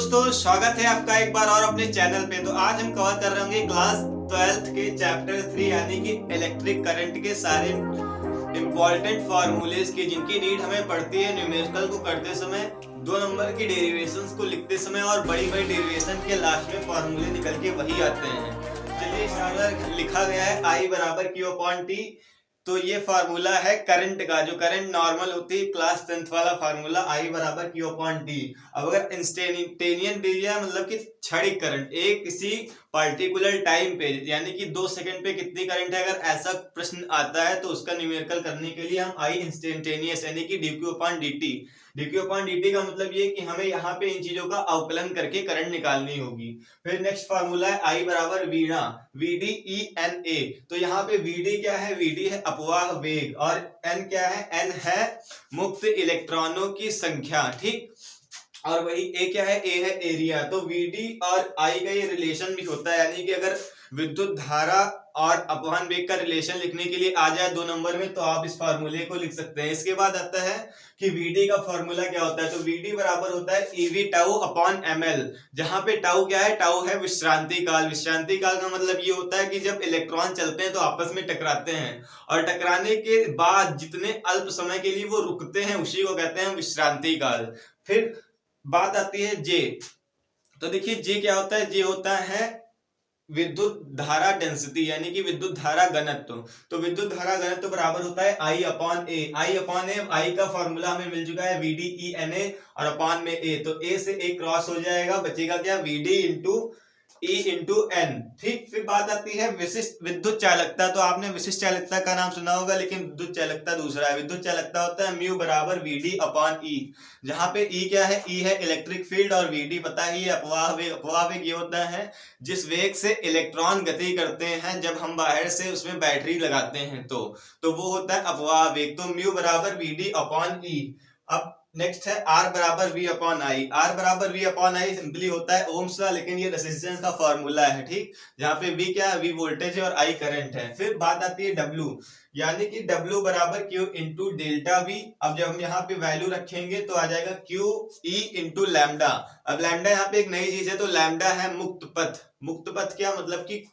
दोस्तों, स्वागत है आपका एक बार और अपने चैनल पे। तो आज हम कवर कर रहे होंगे क्लास 12th के चैप्टर 3 यानी कि इलेक्ट्रिक करंट के सारे इंपॉर्टेंट फार्मूलेस की जिनकी नीड हमें पड़ती है न्यूमेरिकल को करते समय, 2 नंबर की डेरिवेशंस को लिखते समय और बड़ी बड़ी डेरिवेशन के लास्ट में फार्मूले निकल के वही आते हैं। चलिए, स्टार्टर लिखा गया है I बराबर Q अपॉन T। तो ये फार्मूला है करंट का, जो करंट नॉर्मल होती है क्लास 10th वाला फार्मूला I बराबर Q अपॉन T। अब अगर इंस्टेंटेनियस दे दिया मतलब कि क्षणिक करंट एक किसी पार्टिकुलर टाइम पे यानी कि 2 सेकंड पे कितनी करंट है, अगर ऐसा प्रश्न आता है तो उसका न्यूमेरिकल करने के लिए हम I इंस्टेंटेनियस यानी कि dq upon dt। dq upon dt का मतलब ये कि हमें यहाँ पे इन चीजों का अवकलन करके करंट निकालनी होगी। फिर नेक्स्ट फार्मूला है I बराबर वीणा Vd E N A। तो यहाँ पे Vd क्या है? Vd है अपवाह वेग और N क्या है? N है मुक्त इलेक्ट्रॉनों की संख्या, ठीक। और वही A क्या है? A है एरिया। तो Vd और I का ये रिलेशन भी होता है, यानी कि अगर विद्युत धारा और अपवहन वेग का रिलेशन लिखने के लिए आ जाए 2 नंबर में तो आप इस फार्मूले को लिख सकते हैं। इसके बाद आता है कि Vd का फार्मूला क्या होता है। तो Vd बराबर होता है EV टाउ अपॉन ml, जहां पे टाउ क्या है? टाउ है विश्रांति काल। विश्रांति काल का मतलब ये होता है कि जब इलेक्ट्रॉन चलते हैं तो आपस में टकराते हैं और टकराने के बाद जितने अल्प समय के लिए वो रुकते हैं उसी को कहते हैं विश्रांति काल। फिर बात आती है J। तो देखिए J क्या होता है? J होता है विद्युत धारा डेंसिटी यानी कि विद्युत धारा घनत्व। तो विद्युत धारा घनत्व बराबर होता है I upon A। I upon A, I का फॉर्मूला हमें मिल चुका है Vd E N A और अपॉन में A। तो A से A क्रॉस हो जाएगा, बचेगा क्या? Vd into E into N, ठीक। फिर बात आती है विशिष्ट विद्युत चालकता। तो आपने विशिष्ट चालकता का नाम सुना होगा, लेकिन विद्युत चालकता दूसरा है। विद्युत चालकता होता है म्यू बराबर Vd अपॉन E, जहां पे E क्या है? E है इलेक्ट्रिक फील्ड और Vd पता ही है अपवाह वेग। अपवाह वेग ये होता है जिस वेग से इलेक्ट्रॉन गति करते हैं जब हम बाहर से उसमें बैटरी लगाते हैं तो वो होता है अपवाह वेग। तो म्यू बराबर Vd अपॉन E। अब नेक्स्ट है R बराबर V अपॉन I। R बराबर V अपॉन I सिंपली होता है ओम्स लॉ, लेकिन ये रेजिस्टेंस का फॉर्मूला है, ठीक। जहाँ पे V क्या है? V वोल्टेज है और I करंट है। फिर बात आती है W, यानी कि W बराबर Q इंटू डेल्टा V। अब जब हम यहाँ पे वैल्यू रखेंगे तो आ जाएगा Q E इंटू लैम्डा। अब लैम्डा यहाँ पे एक नई चीज है, तो लैम्डा है मुक्त पथ। मुक्त पथ क्या मतलब कि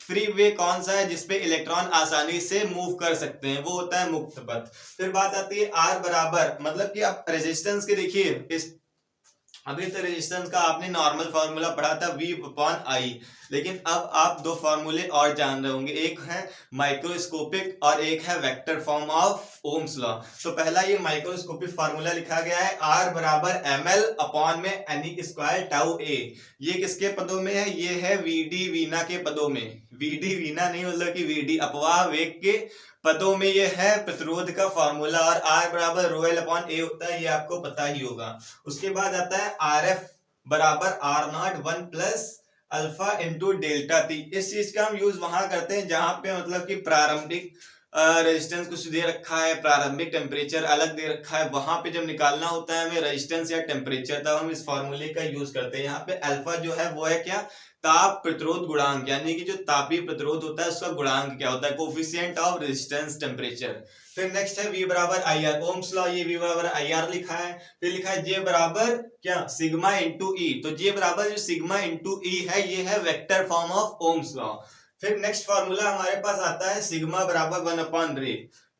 फ्री वे कौन सा है जिसपे इलेक्ट्रॉन आसानी से मूव कर सकते हैं, वो होता है मुक्त पथ। फिर बात आती है R बराबर, मतलब कि आप रेजिस्टेंस के देखिए इस अभी तो रेजिस्टेंस का आपने नॉर्मल फार्मूला पढ़ा था V अपॉन I, लेकिन अब आप 2 फार्मूले और जान रहे होंगे, एक है माइक्रोस्कोपिक और एक है vector form of Ohm's law. तो पहला ये माइक्रोस्कोपिक फार्मूला लिखा गया है R बराबर ml अपॉन में N स्क्वायर टाउ A। ये किसके पदों में है? ये है Vd वीना के पदों में। Vd वीना नहीं, मतलब कि Vd अपवाह वेग के पदों में ये है प्रतिरोध का फॉर्मूला। और R बराबर रो एल अपॉन ए होता है, ये आपको पता ही होगा। उसके बाद आता है RF बराबर R0 1 plus alpha into delta T. इस चीज का हम यूज वहां करते हैं जहां पे मतलब कि प्रारंभिक रेजिस्टेंस कुछ दे रखा है, प्रारंभिक टेम्परेचर अलग दे रखा है, वहां पे जब निकालना होता है हमें रेजिस्टेंस या टेम्परेचर, तब हम इस फॉर्मूले का यूज करते हैं। यहाँ पे अल्फा जो है वो है क्या? ताप प्रतिरोध गुणांक, यानी कि जो तापीय प्रतिरोध होता है उसका गुणांक क्या होता है? Coefficient of resistance temperature. फिर नेक्स्ट है V बराबर IR, ओम्स लॉ, ये V बराबर IR लिखा है। फिर लिखा है J बराबर क्या? Sigma into E। तो J बराबर जो सिग्मा इंटू E है ये है vector form of Ohm's law. फिर नेक्स्ट फार्मूला हमारे पास आता है सिग्मा बराबर 1 अपॉन रे।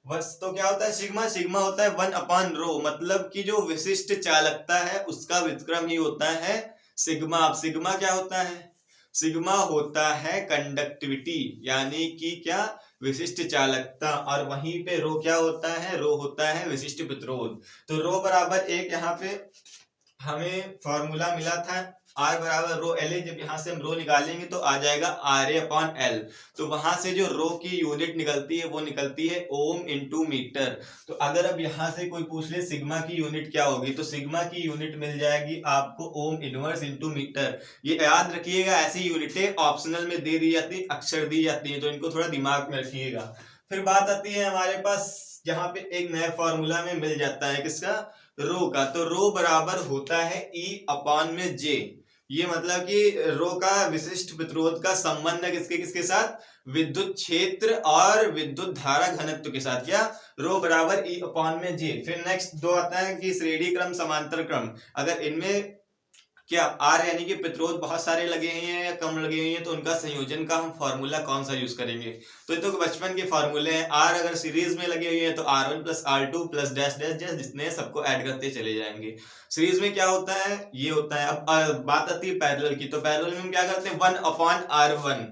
बस तो क्या होता है सिग्मा? सिग्मा होता है 1 अपॉन रो, मतलब कि जो विशिष्ट चालकता है उसका व्युत्क्रम ही होता है सिग्मा। अब सिग्मा क्या होता है? सिग्मा होता है कंडक्टिविटी यानी कि क्या? विशिष्ट चालकता। और वहीं पे रो क्या होता है? रो होता है विशिष्ट प्रतिरोध। तो रो बराबर एक यहाँ पे हमें फॉर्मूला मिला था R बराबर रो एल। जब यहाँ से हम रो निकालेंगे तो आ जाएगा RA अपॉन L। तो वहां से जो रो की यूनिट निकलती है वो निकलती है ओम इंटू मीटर। तो अगर अब यहाँ से कोई पूछ ले सिग्मा की यूनिट क्या होगी, तो सिग्मा की यूनिट मिल जाएगी आपको ओम इनवर्स इंटू मीटर। ये याद रखिएगा, ऐसी यूनिटें ऑप्शनल में दे दी जाती है, अक्षर दी जाती है, तो इनको थोड़ा दिमाग में रखिएगा। फिर बात आती है हमारे पास यहाँ पे एक नया फॉर्मूला में मिल जाता है किसका? रो का। तो रो बराबर होता है E अपॉन में J। ये मतलब कि रो का विशिष्ट प्रतिरोध का संबंध है किसके किसके साथ? विद्युत क्षेत्र और विद्युत धारा घनत्व के साथ। क्या? रो बराबर E अपॉन में J। फिर नेक्स्ट 2 आता है कि श्रेणी क्रम समांतर क्रम। अगर इनमें क्या आर यानी कि प्रतिरोध बहुत सारे लगे हैं या कम लगे हुए हैं, तो उनका संयोजन का हम फॉर्मूला कौन सा यूज करेंगे। तो ये तो बचपन के फॉर्मूले हैं। आर अगर सीरीज में लगे हुए हैं तो R1 plus R2 plus dash dash dash, जितने सबको ऐड करते चले जाएंगे। सीरीज में क्या होता है, ये होता है। अब बात आती है पैरेलल की, तो पैरेलल में हम क्या करते हैं 1/R1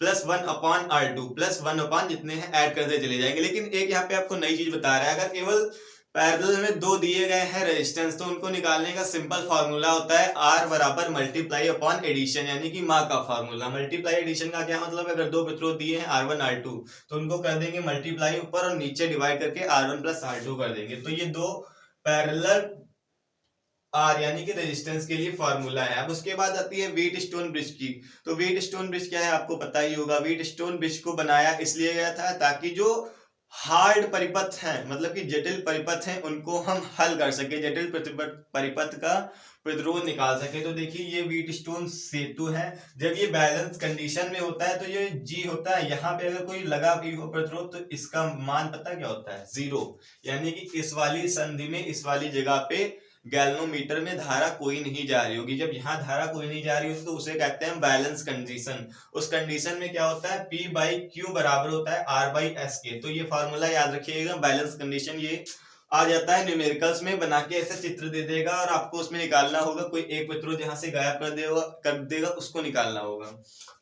प्लस 1/R2 प्लस 1 जितने हैं ऐड करते चले जाएंगे। लेकिन एक यहाँ पे आपको नई चीज बता रहा है, अगर केवल पैरेलल में दो दिए गए हैं रेजिस्टेंस, तो उनको निकालने का सिंपल फार्मूला होता है R बराबर मल्टीप्लाई अपॉन एडिशन, यानी कि माँ का फार्मूला। मल्टीप्लाई एडिशन का क्या मतलब है, अगर दो प्रतिरोध दिए हैं R1 R2 तो उनको कर देंगे मल्टीप्लाई ऊपर और नीचे डिवाइड करके R1 प्लस R2 कर देंगे। तो ये दो पैरेलल आर यानी कि रेजिस्टेंस के लिए फॉर्मूला है। अब उसके बाद आती है व्हीट स्टोन ब्रिज की। तो व्हीट स्टोन ब्रिज क्या है आपको पता ही होगा। व्हीट स्टोन ब्रिज को बनाया इसलिए गया था ताकि जो हार्ड परिपथ हैं, मतलब कि जटिल परिपथ हैं, उनको हम हल कर सके, जटिल परिपथ का प्रतिरोध निकाल सके। तो देखिए ये व्हीट स्टोन सेतु है। जब ये बैलेंस कंडीशन में होता है तो ये जी होता है। यहाँ पे अगर कोई लगा भी हो प्रतिरोध तो इसका मान पता क्या होता है, 0। यानी कि इस वाली संधि में, इस वाली जगह पे गैल्वेनोमीटर में धारा कोई नहीं जा रही होगी। जब यहाँ धारा कोई नहीं जा रही होगी तो उसे कहते हैं बैलेंस कंडीशन। उस कंडीशन में क्या होता है, P बाई क्यू बराबर होता है R बाई एस के। तो ये फॉर्मूला याद रखिएगा, बैलेंस कंडीशन ये आ जाता है न्यूमेरिकल्स में, बना के ऐसे चित्र दे देगा और आपको उसमें निकालना होगा। कोई एक प्रतिरोध यहाँ से गायब कर देगा उसको निकालना होगा।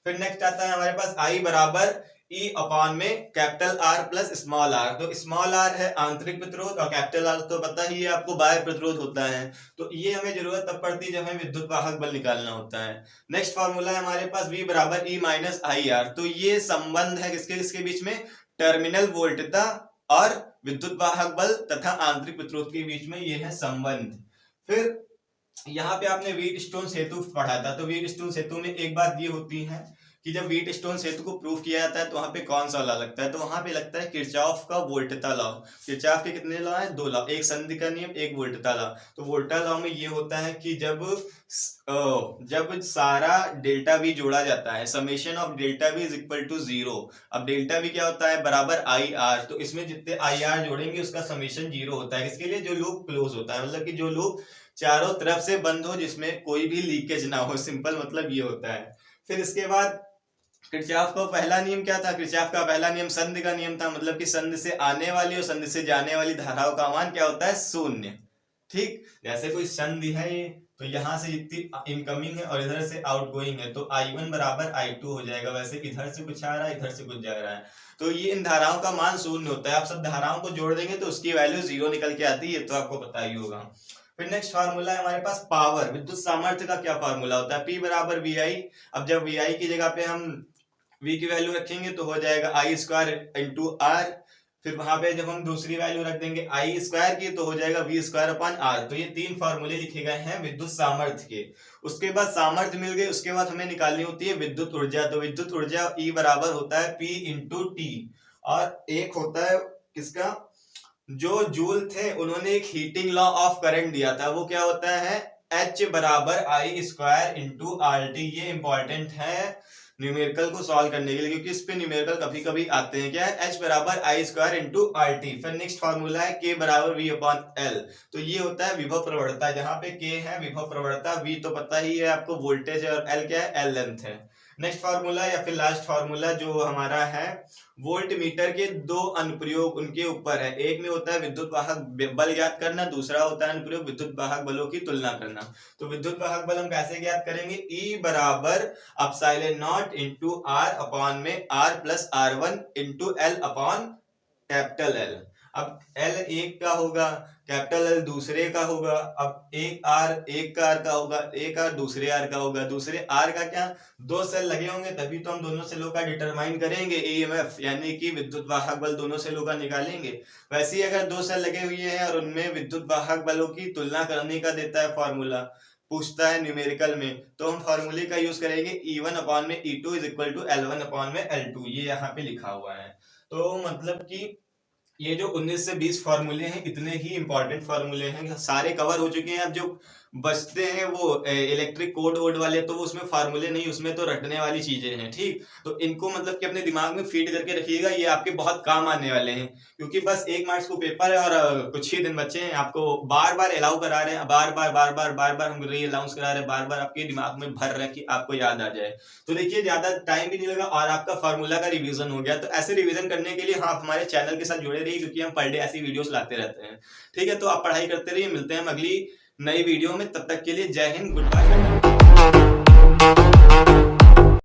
फिर नेक्स्ट आता है हमारे पास I बराबर E अपॉन में capital R plus small r। तो स्मॉल r है आंतरिक प्रतिरोध और कैपिटल R तो पता ही है आपको बाह्य प्रतिरोध होता है। तो ये हमें जरूरत तब पड़ती है जब हमें विद्युत वाहक बल निकालना होता है। नेक्स्ट फॉर्मूला है हमारे पास V बराबर E माइनस आई आर। तो ये संबंध है किसके किसके बीच में, टर्मिनल वोल्टता और विद्युत वाहक बल तथा आंतरिक प्रतिरोध के बीच में ये है संबंध। फिर यहाँ पे आपने व्हीट स्टोन सेतु पढ़ा था। तो व्हीट स्टोन सेतु में एक बात ये होती है कि जब व्हीट स्टोन सेतु को प्रूफ किया जाता है तो वहां पे कौन सा लॉ लगता है, तो वहां पे लगता है किरचॉफ का वोल्टता लॉ। किरचॉफ के कितने लॉ है, 2 लॉ, एक संधि का नियम, एक वोल्टता लॉ। तो वोल्टा लॉ में ये होता है कि जब सारा डेल्टा वी जोड़ा जाता है, summation of delta V is equal to 0। अब डेल्टा वी क्या होता है, बराबर आई आर। तो इसमें जितने आई आर जोड़ेंगे उसका समेशन 0 होता है। इसके लिए जो लूप क्लोज होता है, मतलब कि जो लूप चारों तरफ से बंद हो, जिसमें कोई भी लीकेज ना हो, सिंपल मतलब ये होता है। फिर इसके बाद किरचॉफ का पहला नियम क्या था, किरचॉफ का पहला नियम संधि का नियम था, मतलब कि संधि से आने वाली और संधि से जाने वाली धाराओं का मान क्या होता है, 0। ठीक, जैसे कोई संधि है ये, तो यहाँ से जितनी इनकमिंग है और इधर से आउटगोइंग है तो I1 बराबर I2 हो जाएगा। वैसे इधर से कुछ आ रहा है, इधर से कुछ जा रहा है, तो ये इन धाराओं का मान 0 होता है। आप सब धाराओं को जोड़ देंगे तो उसकी वैल्यू 0 निकल के आती है, तो आपको पता ही होगा। फिर नेक्स्ट फार्मूला है हमारे पास पावर, विद्युत सामर्थ्य का क्या फार्मूला होता है, P बराबर VI। अब जब VI की जगह पे हम V की वैल्यू रखेंगे तो हो जाएगा I स्क्वायर इंटू R। फिर वहां पे जब हम दूसरी वैल्यू रख देंगे I स्क्वायर की तो हो जाएगा V स्क्वायर अपॉन R। तो ये 3 फार्मूले लिखे गए हैं विद्युत सामर्थ्य के। उसके बाद सामर्थ्य मिल गई, उसके बाद हमें निकालनी होती है विद्युत ऊर्जा। तो विद्युत ऊर्जा E बराबर होता है P इंटू T। और एक होता है किसका, जो जूल थे उन्होंने एक हीटिंग लॉ ऑफ करंट दिया था, वो क्या होता है H बराबर I स्क्वायर इंटू RT। ये इंपॉर्टेंट है न्यूमेरिकल को सॉल्व करने के लिए, क्योंकि इस पे न्यूमेरिकल कभी कभी आते हैं। क्या है, H बराबर I स्क्वायर इंटू RT। फिर नेक्स्ट फार्मूला है K बराबर V अपॉन L। तो ये होता है विभव प्रवणता, जहां पे K है विभव प्रवणता, V तो पता ही है आपको वोल्टेज है, और L क्या है, L लेंथ है। नेक्स्ट फार्मूला या फिर लास्ट फार्मूला जो हमारा है, वोल्ट मीटर के 2 अनुप्रयोग उनके ऊपर है। एक में होता है विद्युत वाहक बल ज्ञात करना, दूसरा होता है अनुप्रयोग विद्युत वाहक बलों की तुलना करना। तो विद्युत वाहक बल हम कैसे ज्ञात करेंगे, E बराबर epsilon not into R upon में R plus R1 into L upon capital L। अब L एक का होगा, कैपिटल L दूसरे का होगा। अब एक का R का होगा, एक R दूसरे R का होगा। दूसरे R का क्या, 2 सेल लगे होंगे तभी तो हम दोनों सेलों का डिटरमाइन करेंगे EMF, यानी कि विद्युत वाहक बल दोनों सेलों का निकालेंगे। वैसे ही अगर 2 सेल लगे हुए हैं और उनमें विद्युत वाहक बलों की तुलना करने का देता है फॉर्मूला, पूछता है न्यूमेरिकल में, तो हम फॉर्मूले का यूज करेंगे E1 अपॉन में E2 is equal to L1 upon में L2। ये यहाँ पे लिखा हुआ है। तो मतलब कि ये जो 19 से 20 फार्मूले हैं, इतने ही इंपॉर्टेंट फार्मूले हैं, सारे कवर हो चुके हैं। अब जो बचते हैं वो इलेक्ट्रिक कोड वोड वाले, तो वो उसमें फार्मूले नहीं, उसमें तो रटने वाली चीजें हैं। ठीक, तो इनको मतलब कि अपने दिमाग में फीड करके रखिएगा, ये आपके बहुत काम आने वाले हैं। क्योंकि बस 1 मार्च को पेपर है और कुछ ही दिन बचे हैं। आपको बार बार अलाउ करा रहे हैं, बार बार हम री अलाउंस करा रहे हैं, बार बार आपके दिमाग में भर रहे हैं कि आपको याद आ जाए। तो देखिए, ज्यादा टाइम भी नहीं लगा और आपका फार्मूला का रिवीजन हो गया। तो ऐसे रिवीजन करने के लिए आप हमारे चैनल के साथ जुड़े रहिए, क्योंकि हम पर डे ऐसी वीडियोस लाते रहते हैं। ठीक है, तो आप पढ़ाई करते रहिए। मिलते हैं हम अगली नई वीडियो में, तब तक के लिए जय हिंद, गुड बाय।